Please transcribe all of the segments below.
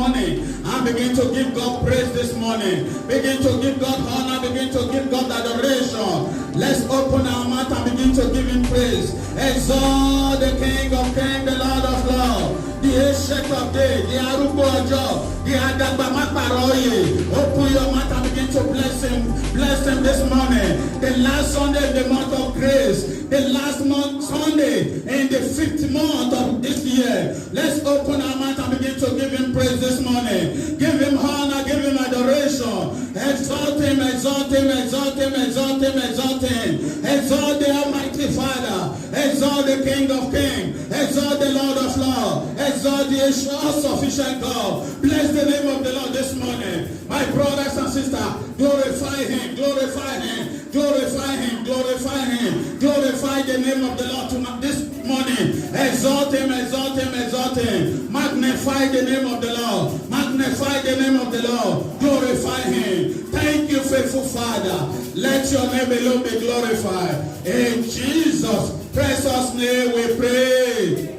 morning and begin to give God praise this morning. Begin to give God honor, begin to give God adoration. Let's open our mouth and begin to give him praise. Exalt the King of Kings, the Lord of Lords, the Ancient of Days, the Arugbo Ojo, the Adagbamakparoye. Open your mouth and begin to bless him this morning. The last Sunday in the month of grace, the last month Sunday in the 5th month of this year. Let's open our mouth and begin to give him praise this morning. Give him honor, give him adoration. Exalt him, exalt him, exalt him, exalt him, exalt him. Exalt the Almighty Father. Exalt the King of Kings. Exalt the Lord of Lords. Exalt the all-sufficient God. Bless the name of the Lord this morning. My brothers and sisters, glorify him, glorify him, glorify him, glorify him. Glorify the name of the Lord tonight, this morning. Exalt him, exalt him, exalt him. Magnify the name of the Lord. Magnify the name of the Lord. Glorify him. Thank you, faithful Father. Let your name alone be glorified. In Jesus' precious name we pray.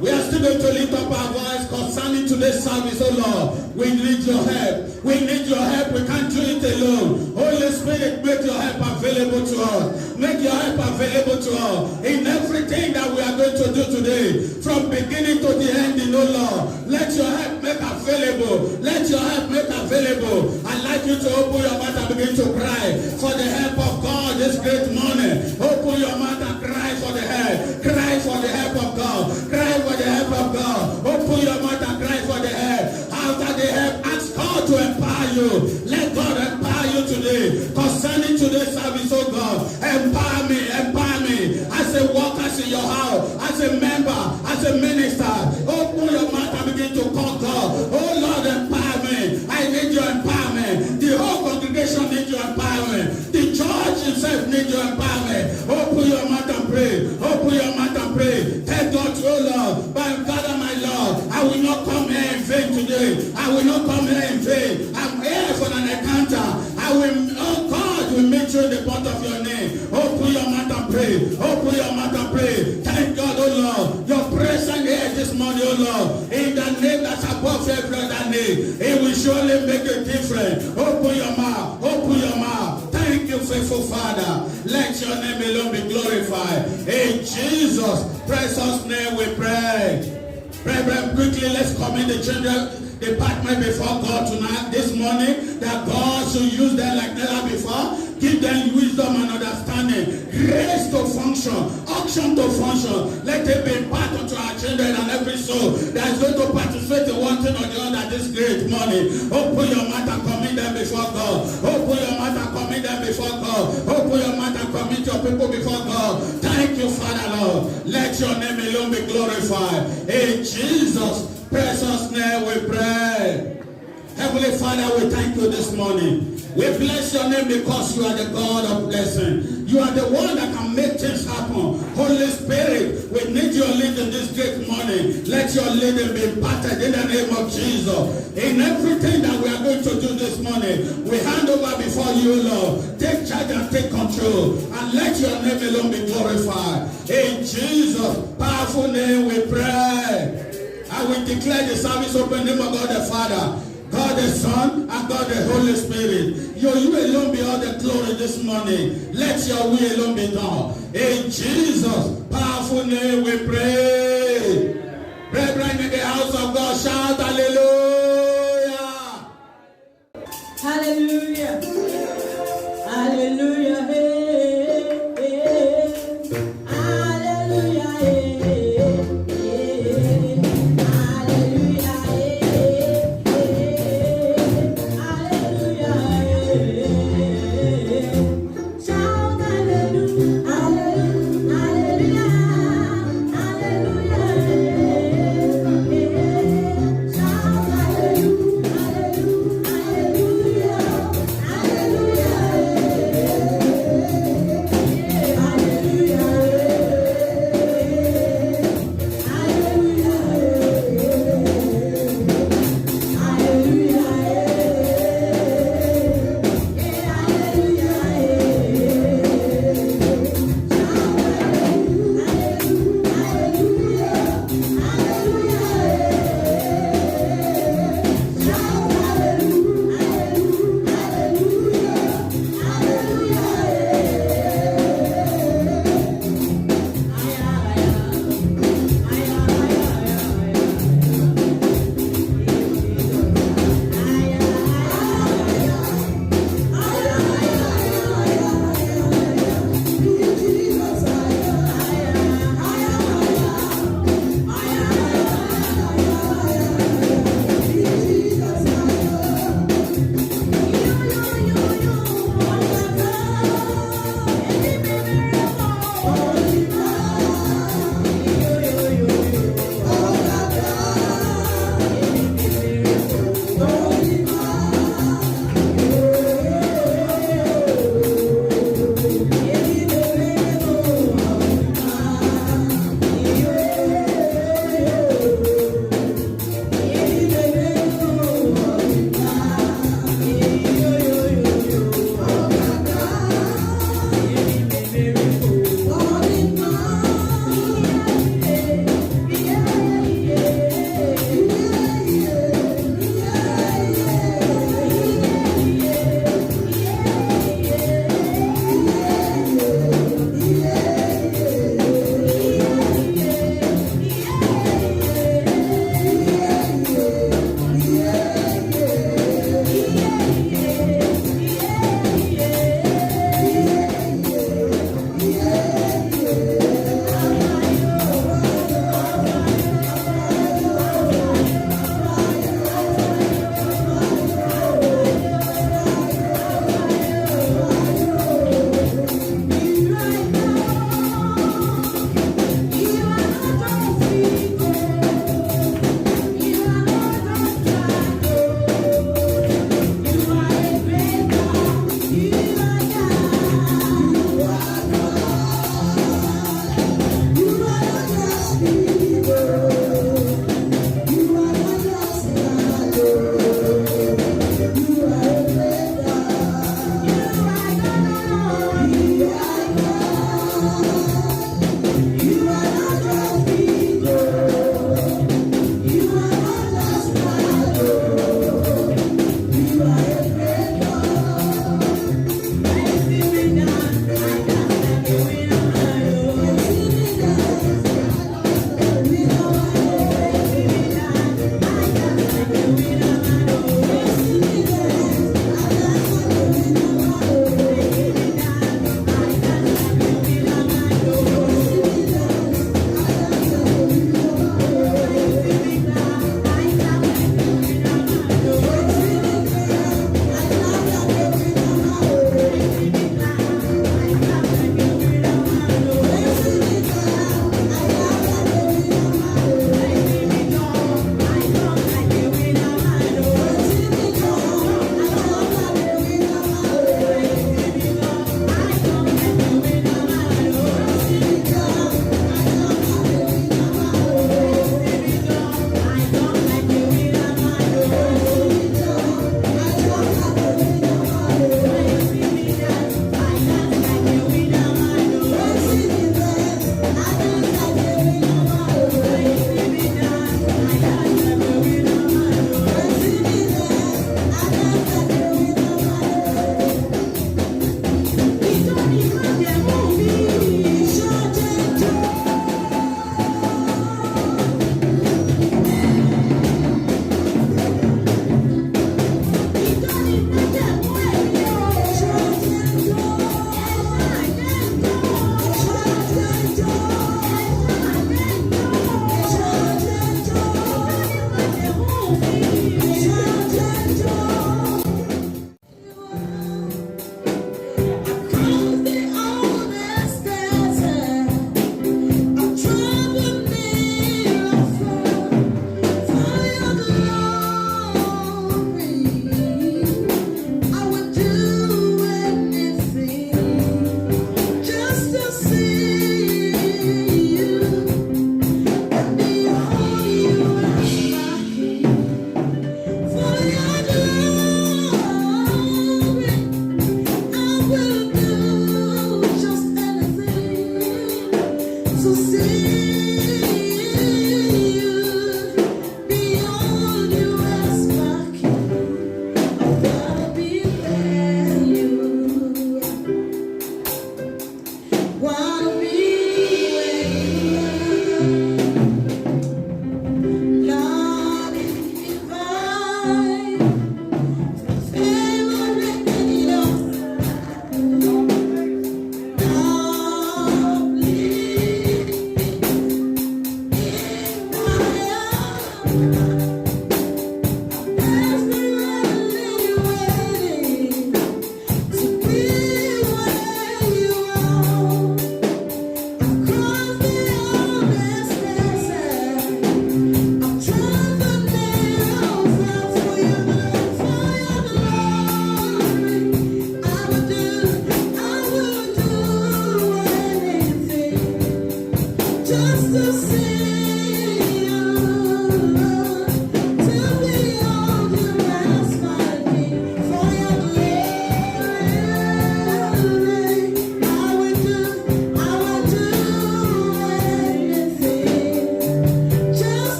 We are still going to lift up our voice concerning today's service, oh Lord. We need your help. We need your help. We can't do it alone. Holy Spirit, make your help available to us. Make your help available to us in everything that we are going to do today. From beginning to the ending, oh Lord. Let your help make available. Let your help make available. I'd like you to open your mouth and begin to cry for the help of God this great morning. Open your mouth and cry for the help. Cry for the help of God. Cry for the help of God. Open your mouth and cry for the help. After the help, ask God to empower you. Let God empower you today. Concerning today's service, oh God, empower me, empower me. As a worker in your house, as a member, as a minister, open your mouth and begin to call God. Oh Lord, empower me. I need your empowerment. The whole congregation needs your empowerment. The church itself needs your empowerment. Open your mouth and pray. Open your mouth and pray. Tell God, oh Lord, by God and my Lord, I will not come here in vain today. I will not come here in vain. I'm here for an encounter. I will, oh God, will meet you in the point of your name. Open your mouth and pray. Open your mouth and pray. Thank God, oh Lord, your presence here this morning, oh Lord, in the name that's above every other name. It will surely make a difference. Open your mouth. Open your mouth. Thank you, faithful Father. Let your name alone be glorified. In Jesus' precious name we pray. Brethren, quickly let's commit the children department before God tonight, this morning, that God should use them like never before. Give them wisdom and understanding, grace to function, unction to function. Let it be part unto our children and every soul that is going to participate in one thing or the other this great morning. Open your mouth and commit them before God. Open your mouth and commit them before God. Open your mouth and commit your people before God. Thank you, Father Lord. Let your name alone be glorified. In Jesus' precious name we pray. Heavenly Father, we thank you this morning. We bless your name because you are the God of blessing. You are the one that can make things happen. Holy Spirit, we need your leading this great morning. Let your leading be imparted in the name of Jesus. In everything that we are going to do this morning, we hand over before you, Lord. Take charge and take control. And let your name alone be glorified. In Jesus' powerful name we pray. I will declare the service open in the name of God the Father, God the Son, and God the Holy Spirit. You alone be all the glory this morning. Let your will alone be done. In Jesus' powerful name we pray. Brethren in the house of God, shout hallelujah. Hallelujah. Hallelujah. Hey, hey. Hallelujah. Hey, hey. Hallelujah. Hey, hey. Hallelujah. Hey. Shout hallelujah. Hallelujah. Hallelujah. Hallelujah. Shout hallelujah. Hallelujah.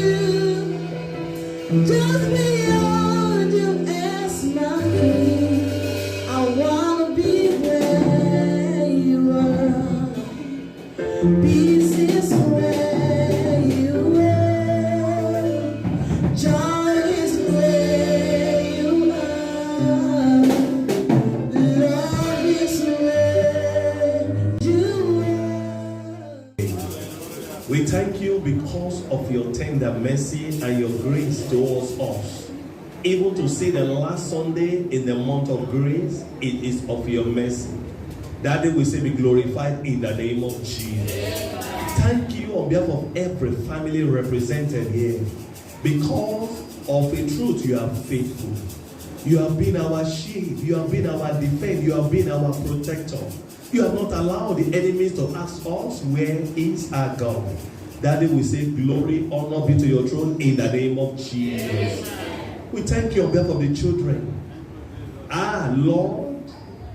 you, just beyond you as my king. I wanna be where you are. Peace is where you are. Joy is where you are. Love is where you are. We thank you because of your tender mercy and your grace towards us. Even to see the last Sunday in the month of grace, it is of your mercy. That day we say be glorified in the name of Jesus. Thank you on behalf of every family represented here. Because of a truth, you are faithful. You have been our shield. You have been our defense. You have been our protector. You have not allowed the enemies to ask us, where is our God? That day we say, glory, honor be to your throne in the name of Jesus. We thank you on behalf of the children. Lord,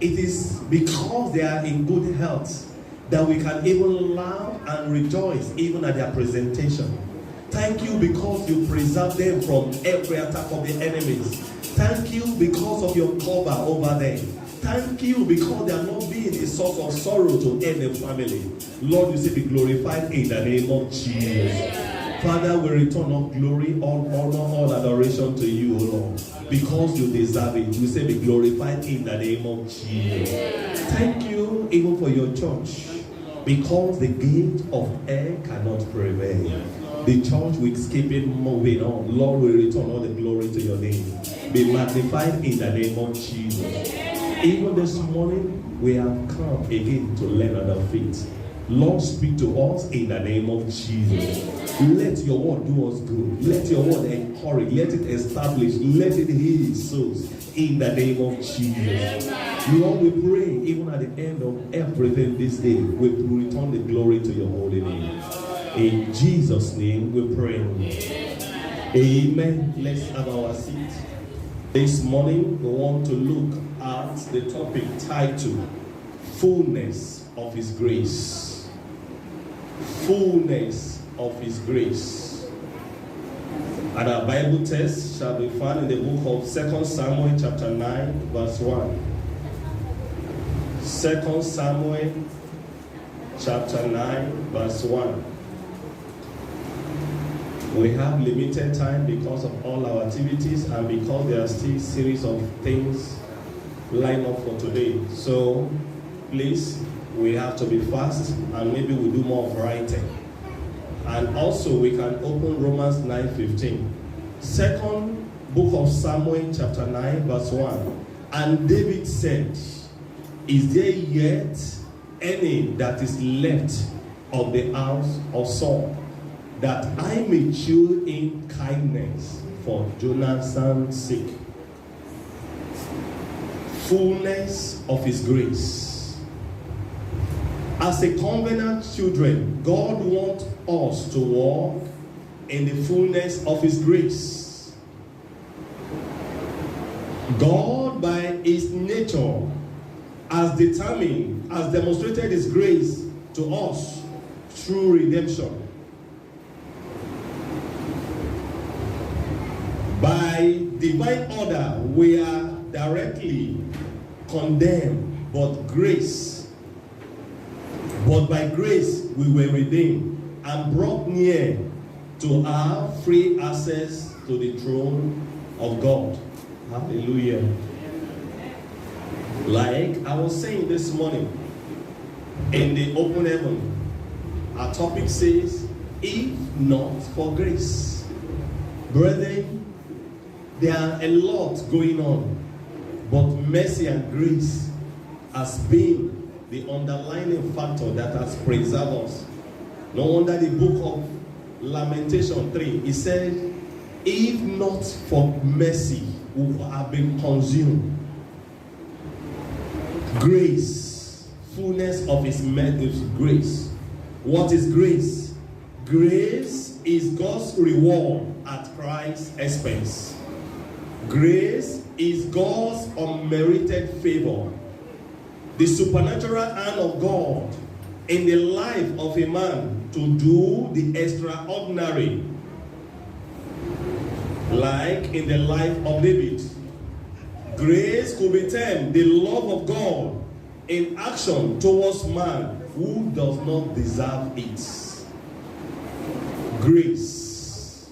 it is because they are in good health that we can even laugh and rejoice even at their presentation. Thank you because you preserve them from every attack of the enemies. Thank you because of your cover over them. Thank you because they are not being a source of sorrow to any family. Lord, you say be glorified in the name of Jesus. Father, we return all glory, all honor, all adoration to you, O Lord, because you deserve it. We say be glorified in the name of Jesus. Thank you even for your church, because the gate of hell cannot prevail. The church will keep it moving on. Lord, we return all the glory to your name. Be magnified in the name of Jesus. Even this morning, we have come again to learn at our feet. Lord, speak to us in the name of Jesus. Let your word do us good. Let your word encourage. Let it establish. Let it heal souls in the name of Jesus. Lord, we pray even at the end of everything this day, we return the glory to your holy name. In Jesus' name we pray. Amen. Let's have our seat. This morning we want to look at the topic titled Fullness of His Grace. Fullness of His Grace. And our Bible text shall be found in the book of 2 Samuel chapter 9 verse 1. 2 Samuel chapter 9 verse 1. We have limited time because of all our activities and because there are still series of things lined up for today. So please, we have to be fast and maybe we'll do more of writing. And also we can open Romans 9:15. Second book of Samuel chapter 9 verse 1. And David said, is there yet any that is left of the house of Saul, that I may show in kindness for Jonathan's sake? Fullness of His grace. As a covenant children, God wants us to walk in the fullness of His grace. God, by His nature, has determined, has demonstrated His grace to us through redemption. By divine order, we are directly condemned, but by grace we were redeemed and brought near to have free access to the throne of God. Hallelujah. Like I was saying this morning, in the open heaven, our topic says, if not for grace. Brethren, there are a lot going on, but mercy and grace has been the underlying factor that has preserved us. No wonder the book of Lamentation 3, it said, if not for mercy, we would have been consumed. Grace, fullness of His grace. What is grace? Grace is God's reward at Christ's expense. Grace is God's unmerited favor. The supernatural hand of God in the life of a man to do the extraordinary like in the life of David. Grace could be termed the love of God in action towards man who does not deserve it. Grace.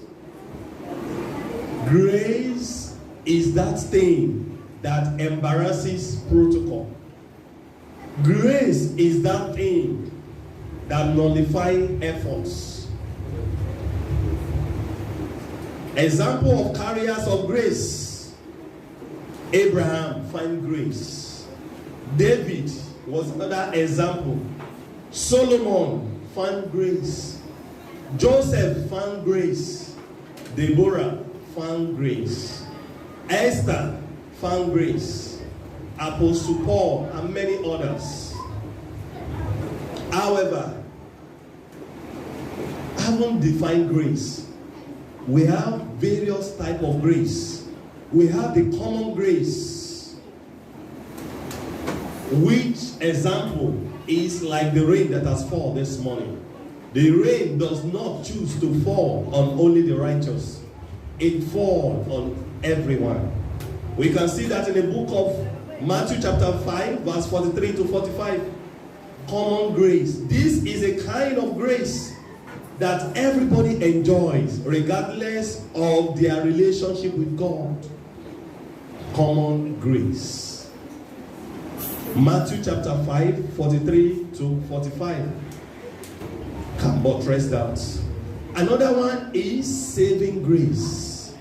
Grace is that thing that embarrasses protocol. Grace is that thing that nullifies efforts. Example of carriers of grace. Abraham found grace. David was another example. Solomon found grace. Joseph found grace. Deborah found grace. Esther found grace. Apostle Paul and many others. However, having defined grace, we have various types of grace. We have the common grace, which example is like the rain that has fallen this morning. The rain does not choose to fall on only the righteous. It falls on everyone. We can see that in the book of Matthew chapter 5, verse 43 to 45. Common grace. This is a kind of grace that everybody enjoys, regardless of their relationship with God. Common grace. Matthew chapter 5, 43 to 45. Can buttress that. Another one is saving grace.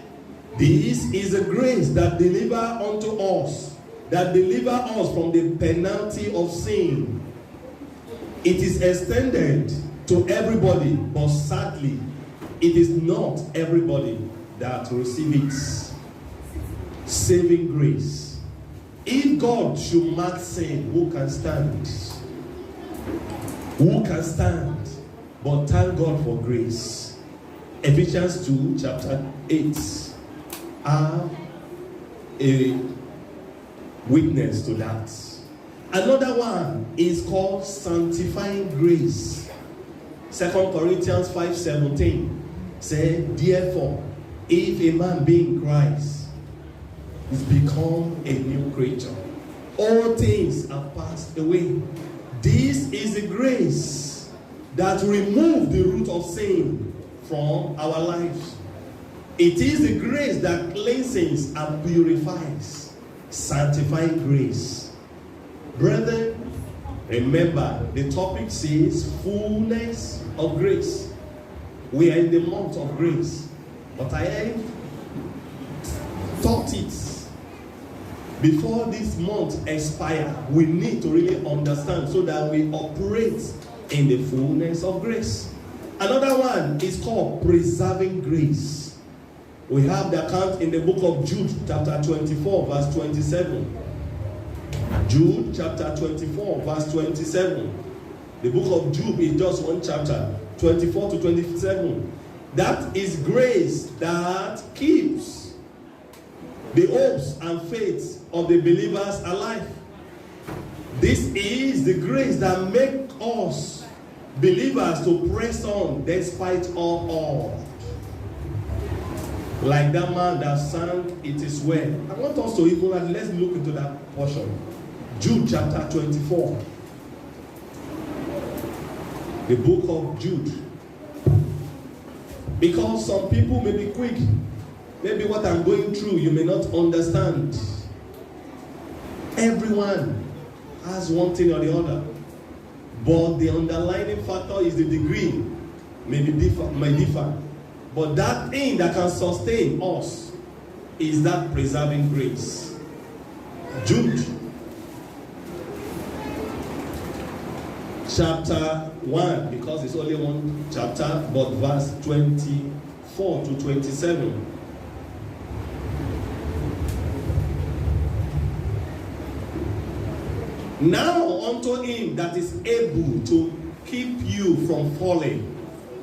This is a grace that delivers unto us, that delivers us from the penalty of sin. It is extended to everybody, but sadly, it is not everybody that receives it. Saving grace. If God should mark sin, who can stand? Who can stand? But thank God for grace. Ephesians 2, chapter 8, are a witness to that. Another one is called sanctifying grace. 2 Corinthians 5:17 says, therefore, if a man be in Christ, is become a new creature. All things have passed away. This is the grace that removes the root of sin from our lives. It is the grace that cleanses and purifies. Sanctifying grace. Brethren, remember the topic says fullness of grace. We are in the month of grace. But I thought it. Before this month expires, we need to really understand so that we operate in the fullness of grace. Another one is called preserving grace. We have the account in the book of Jude, chapter 24, verse 27. Jude, chapter 24, verse 27. The book of Jude is just one chapter, 24 to 27. That is grace that keeps the hopes and faiths of the believers alive. This is the grace that makes us believers to press on despite all. Like that man that sang, it is well. I want us to even, let's look into that portion. Jude chapter 24. The book of Jude. Because some people may be quick. Maybe what I'm going through, you may not understand. Everyone has one thing or the other. But the underlying factor is the degree. May differ. But that thing that can sustain us is that preserving grace. Jude chapter 1, because it's only one chapter, but verse 24 to 27. Now unto him that is able to keep you from falling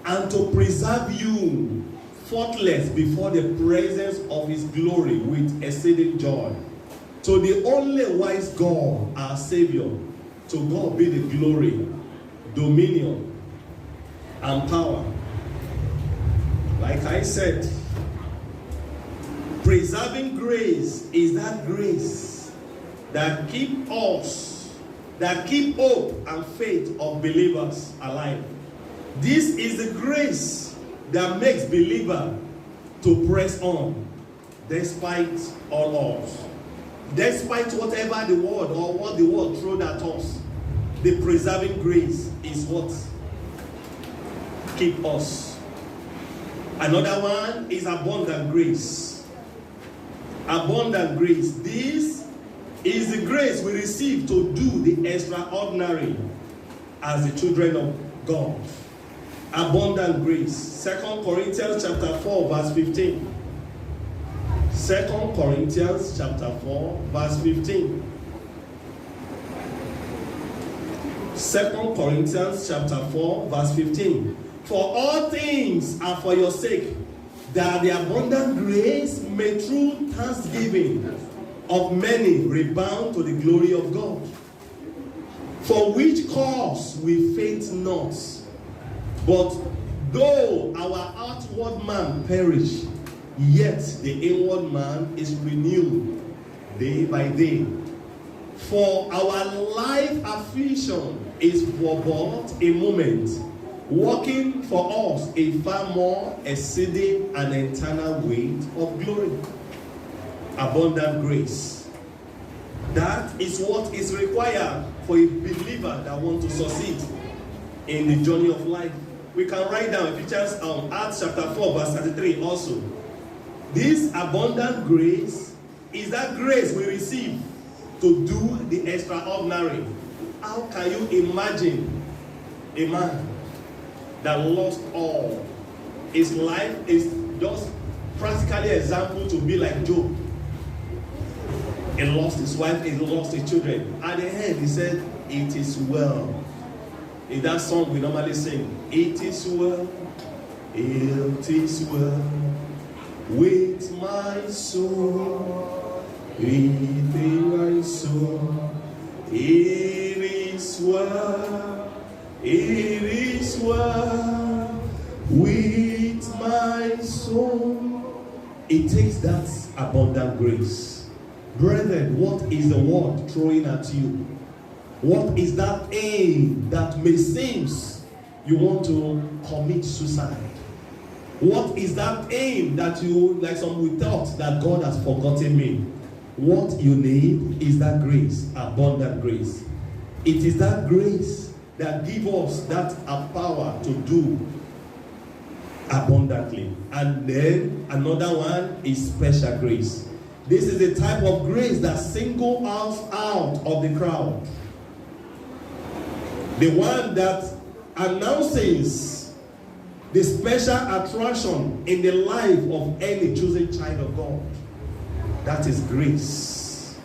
and to preserve you faultless before the presence of his glory with exceeding joy. To the only wise God, our Savior, to God be the glory, dominion, and power. Like I said, Preserving grace is that grace that keep us, that keep hope and faith of believers alive. This is the grace that makes believer to press on despite all odds. Despite whatever the world or what the world throws at us, the preserving grace is what keeps us. Another one is abundant grace. Abundant grace. This is the grace we receive to do the extraordinary as the children of God. Abundant grace. 2 Corinthians chapter 4 verse 15. 2 Corinthians chapter 4 verse 15. 2 Corinthians chapter 4 verse 15. For all things are for your sake, that the abundant grace may through thanksgiving of many rebound to the glory of God. For which cause we faint not, but though our outward man perish, yet the inward man is renewed day by day. For our life affliction is for but a moment, working for us a far more exceeding and eternal weight of glory. Abundant grace. That is what is required for a believer that wants to succeed in the journey of life. We can write down Ephesians Acts chapter 4 verse 33 also. This abundant grace is that grace we receive to do the extraordinary. How can you imagine a man that lost all? His life is just practically an example to be like Job. He lost his wife, he lost his children. At the end, he said, "It is well." In that song we normally sing, "It is well, it is well with my soul, within my soul. It is well, it is well with my soul." It takes that abundant grace. Brethren, what is the world throwing at you? What is that aim that may seem you want to commit suicide? What is that aim that you, like some we thought that God has forgotten me? What you need is that grace, abundant grace. It is that grace that gives us that power to do abundantly. And then another one is special grace. This is the type of grace that singles us out of the crowd. The one that announces the special attraction in the life of any chosen child of God. That is grace.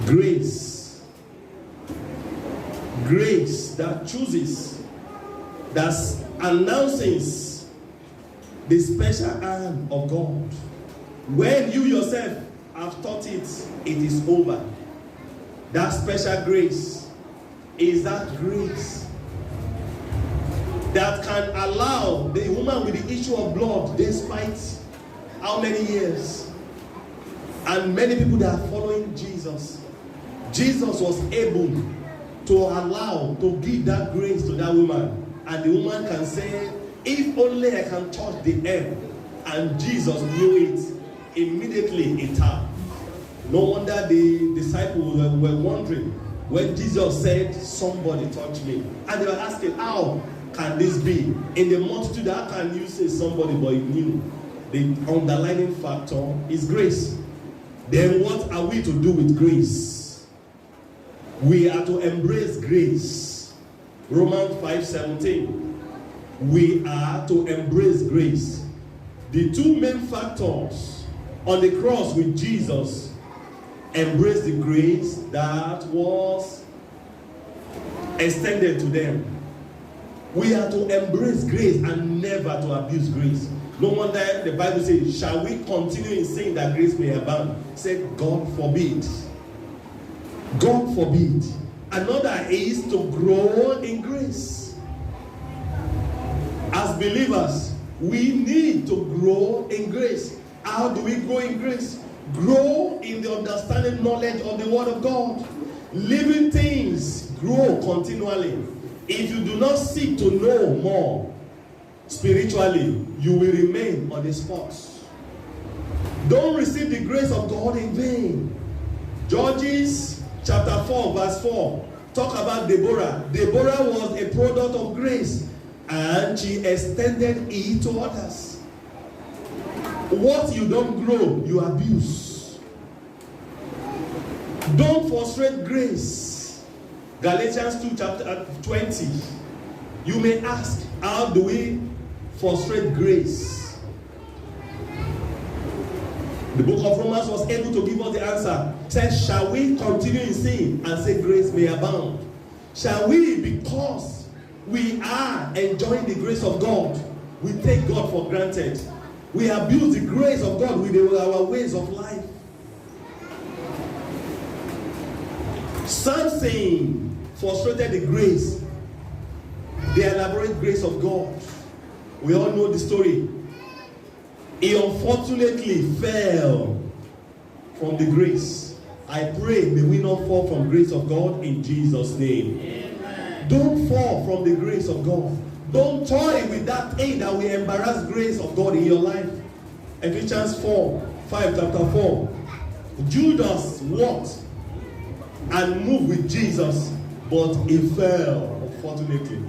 Grace. Grace that chooses, that announces the special hand of God. When you yourself have thought it is over. That special grace is that grace that can allow the woman with the issue of blood, despite how many years, and many people that are following Jesus, Jesus was able to allow, to give that grace to that woman. And the woman can say, if only I can touch the hem. And Jesus knew it. Immediately it happened. No wonder the disciples were wondering when Jesus said, somebody touched me. And they were asking, how can this be? In the multitude, how can you say somebody, but you knew? The underlying factor is grace. Then what are we to do with grace? We are to embrace grace. Romans 5:17. We are to embrace grace. The two main factors on the cross with Jesus embraced the grace that was extended to them. We are to embrace grace and never to abuse grace. No wonder the Bible says, shall we continue in sin that grace may abound? Said, God forbid. God forbid. Another is to grow in grace. As believers, we need to grow in grace. How do we grow in grace? Grow in the understanding knowledge of the Word of God. Living things grow continually. If you do not seek to know more spiritually, you will remain on the spot. Don't receive the grace of God in vain. Judges chapter 4 verse 4 talk about Deborah. Deborah was a product of grace and she extended it to others. What you don't grow, you abuse. Don't frustrate grace. Galatians 2 chapter 20. You may ask, how do we frustrate grace? The book of Romans was able to give us the answer. It says, shall we continue in sin and say grace may abound? Shall we, because we are enjoying the grace of God, we take God for granted? We abuse the grace of God with our ways of life. Samson frustrated the grace, the elaborate grace of God. We all know the story. He unfortunately fell from the grace. I pray may we not fall from the grace of God in Jesus' name. Amen. Don't fall from the grace of God. Don't toy with that thing that will embarrass grace of God in your life. Ephesians 5 chapter 4. Judas walked and moved with Jesus, but he fell, unfortunately.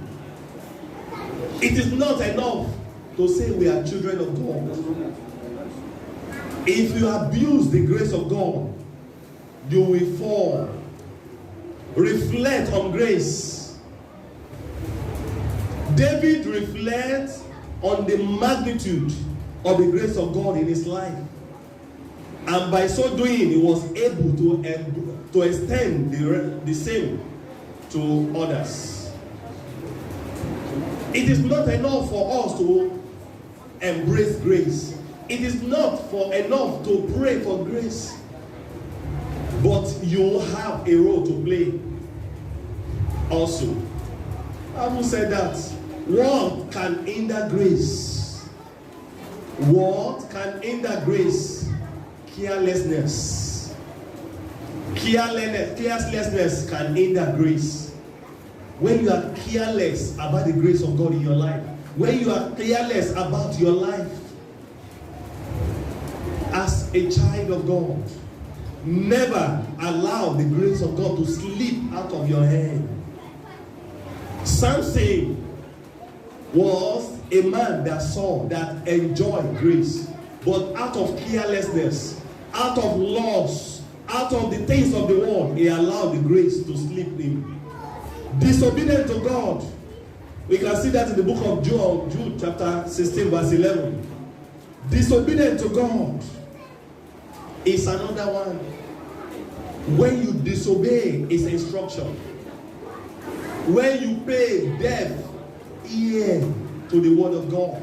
It is not enough to say we are children of God. If you abuse the grace of God, you will fall. Reflect on grace. David reflects on the magnitude of the grace of God in his life. And by so doing, he was able to extend the same to others. It is not enough for us to embrace grace. It is not enough to pray for grace. But you have a role to play also. I will say that. What can hinder grace? What can hinder grace? Carelessness. Carelessness can hinder grace. When you are careless about the grace of God in your life, when you are careless about your life as a child of God, never allow the grace of God to slip out of your hand. Samson was a man that enjoyed grace, but out of carelessness, out of loss, out of the things of the world, he allowed the grace to slip in. Disobedient to God. We can see that in the book of Jude chapter 16 verse 11. Disobedient to God is another one. When you disobey his instruction, when you pay deaf ear to the word of God,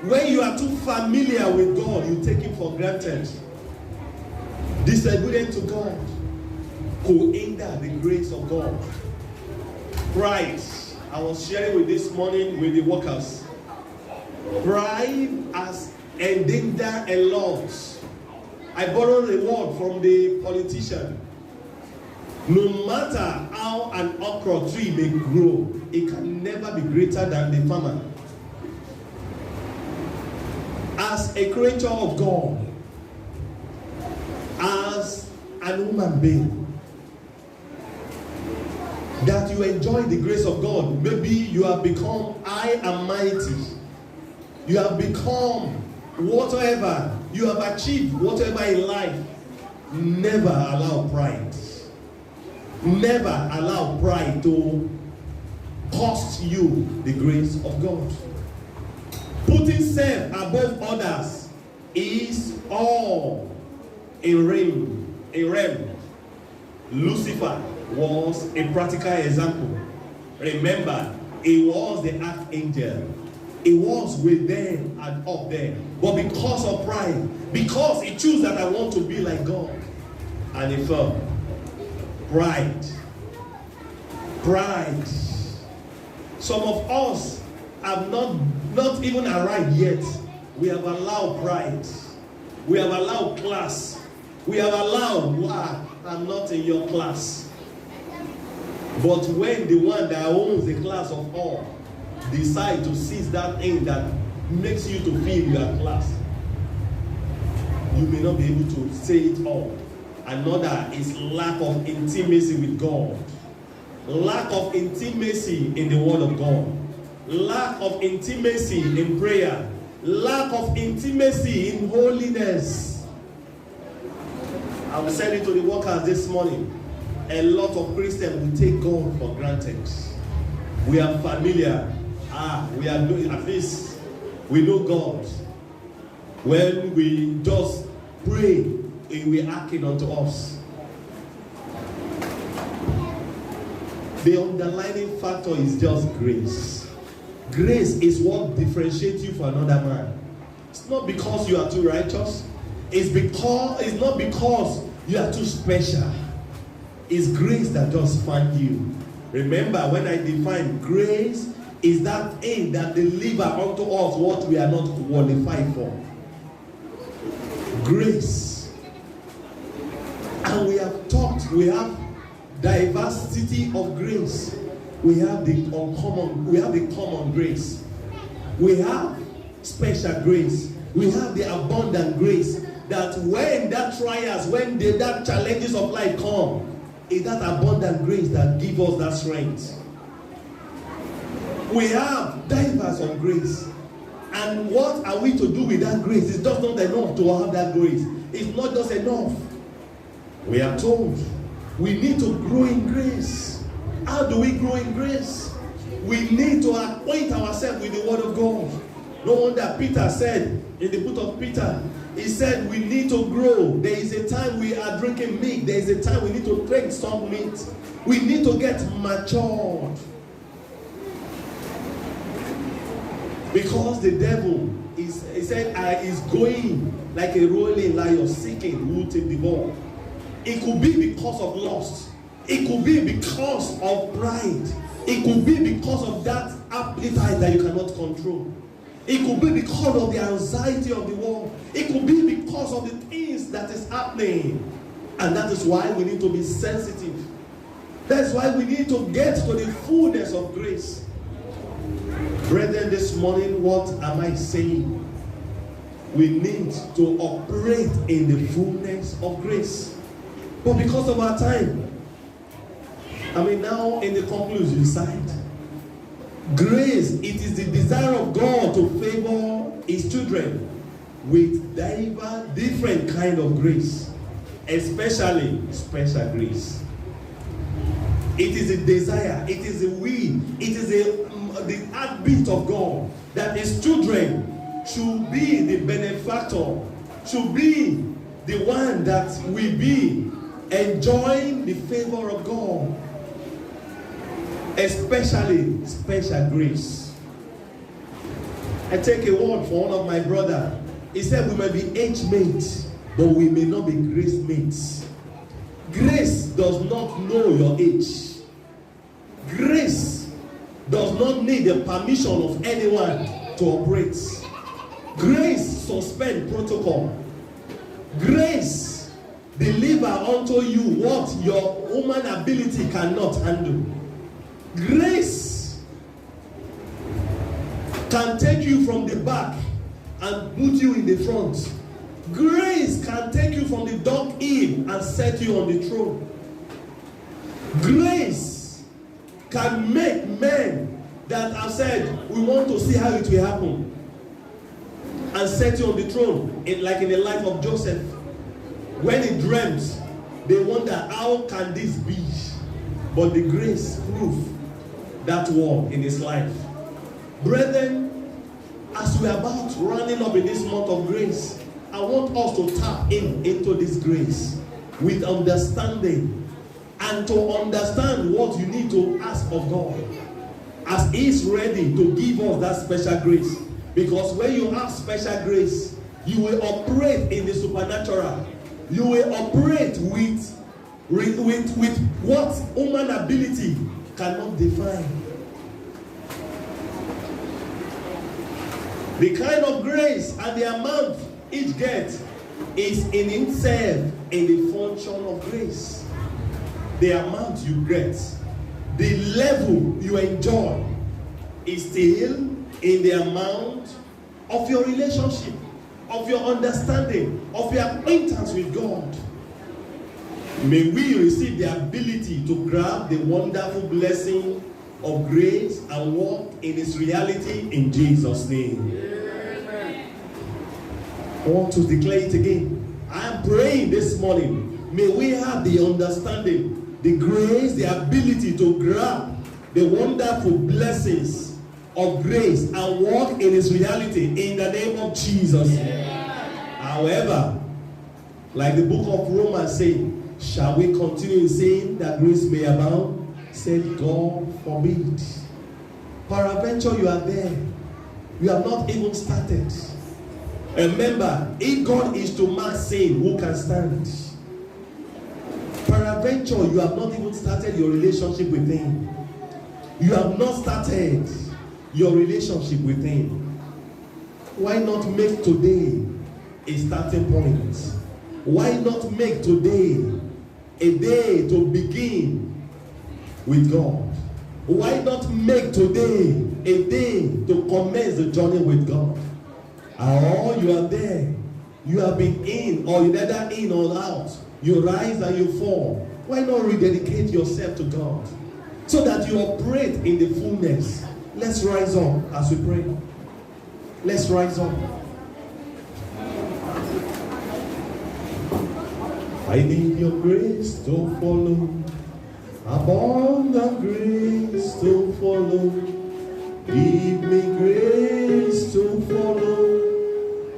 when you are too familiar with God, you take him for granted. Disobedient to God could hinder the grace of God. Pride. I was sharing with this morning with the workers. Pride has endangered a lot. I borrowed a word from the politician. No matter how an okra tree may grow, it can never be greater than the farmer. As a creature of God, as an human being, that you enjoy the grace of God. Maybe you have become high and mighty. You have become whatever. You have achieved whatever in life. Never allow pride. Never allow pride to cost you the grace of God. Putting self above others is all a realm. Lucifer was a practical example. Remember, he was the archangel. He was with them and up there. But because of pride, because he chose that I want to be like God, and he fell. Pride. Some of us have not even arrived yet. We have allowed pride. We have allowed class. We have allowed, wow, I'm not in your class. But when the one that owns the class of all decide to seize that thing that makes you to feel you are class, you may not be able to say it all. Another is lack of intimacy with God. Lack of intimacy in the Word of God. Lack of intimacy in prayer. Lack of intimacy in holiness. I was saying to the workers this morning, a lot of Christians will take God for granted. We are familiar. We are doing, at least we know God. When we just pray, He will acting unto us. The underlying factor is just grace. Grace is what differentiates you from another man. It's not because you are too righteous. It's not because you are too special. It's grace that just finds you. Remember, when I define grace, is that thing that deliver unto us what we are not qualified for. Grace. And we have talked, we have diversity of grace. We have the common grace. We have special grace. We have the abundant grace. That when that trials, when that challenges of life come, it's that abundant grace that gives us that strength. We have divers of grace. And what are we to do with that grace? It's just not enough to have that grace. It's not just enough. We are told we need to grow in grace. How do we grow in grace? We need to acquaint ourselves with the Word of God. No wonder Peter said in the book of Peter, he said we need to grow. There is a time we are drinking milk. There is a time we need to drink some meat. We need to get matured. Because the devil is going like a rolling lion, seeking who to devour. It could be because of lust. It could be because of pride. It could be because of that appetite that you cannot control. It could be because of the anxiety of the world. It could be because of the things that is happening. And that is why we need to be sensitive. That's why we need to get to the fullness of grace. Brethren, this morning, what am I saying? We need to operate in the fullness of grace. But because of our time, now in the conclusion side, grace, it is the desire of God to favor His children with different kind of grace, especially special grace. It is a desire, it is a will, it is the heartbeat of God that His children should be the benefactor, should be the one that will be enjoying the favor of God, especially special grace. I take a word for one of my brother. He said we may be age mates, but we may not be grace mates. Grace does not know your age. Grace does not need the permission of anyone to operate. Grace suspend protocol. Grace deliver unto you what your human ability cannot handle. Grace can take you from the back and put you in the front. Grace can take you from the dunghill and set you on the throne. Grace can make men that have said, we want to see how it will happen, and set you on the throne, like in the life of Joseph. When he dreamt, they wonder, how can this be? But the grace proved that one in his life. Brethren, as we are about running up in this month of grace, I want us to tap into this grace with understanding, and to understand what you need to ask of God, as He is ready to give us that special grace. Because when you have special grace, you will operate in the supernatural. You will operate with what human ability cannot define. The kind of grace and the amount each gets is in itself in the function of grace. The amount you get, the level you enjoy is still in the amount of your relationship, of your understanding, of your acquaintance with God. May we receive the ability to grab the wonderful blessing of grace and walk in its reality in Jesus' name. Amen. I want to declare it again. I am praying this morning. May we have the understanding, the grace, the ability to grab the wonderful blessings of grace and walk in its reality in the name of Jesus. Yeah. However, like the book of Romans says, shall we continue in sin that grace may abound? Said God forbid. Peradventure you are there. You have not even started. Remember, if God is to mark sin, who can stand? Peradventure you have not even started your relationship with Him. You have not started your relationship with Him. Why not make today a starting point? Why not make today a day to begin with God? Why not make today a day to commence the journey with God? Or you are there, you have been in, or you're neither in or out. You rise and you fall. Why not rededicate yourself to God so that you operate in the fullness? Let's rise up as we pray. Let's rise up. I need your grace to follow, abundant grace to follow. Give me grace to follow.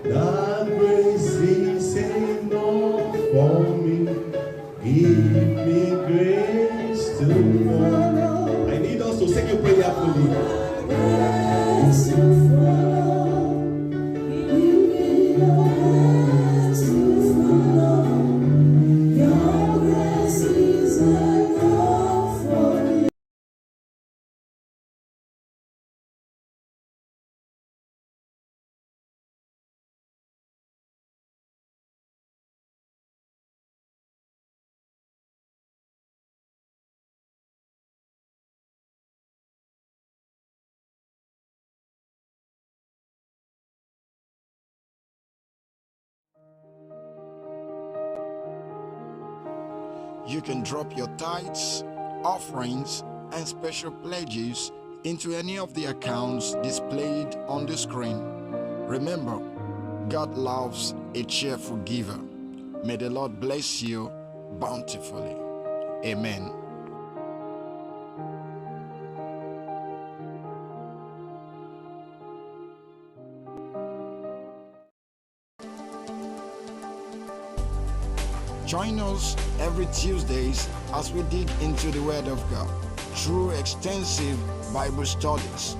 That grace is enough for me. Give me grace to follow. I need us to sing a prayer prayerfully. Grace to follow. Give me your grace to follow. Your grace is enough for me. You can drop your tithes, offerings, and special pledges into any of the accounts displayed on the screen. Remember, God loves a cheerful giver. May the Lord bless you bountifully. Amen. Join us every Tuesdays as we dig into the Word of God through extensive Bible studies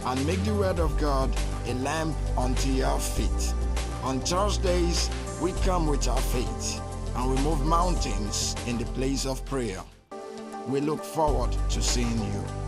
and make the Word of God a lamp unto your feet. On Thursdays, we come with our faith and we move mountains in the place of prayer. We look forward to seeing you.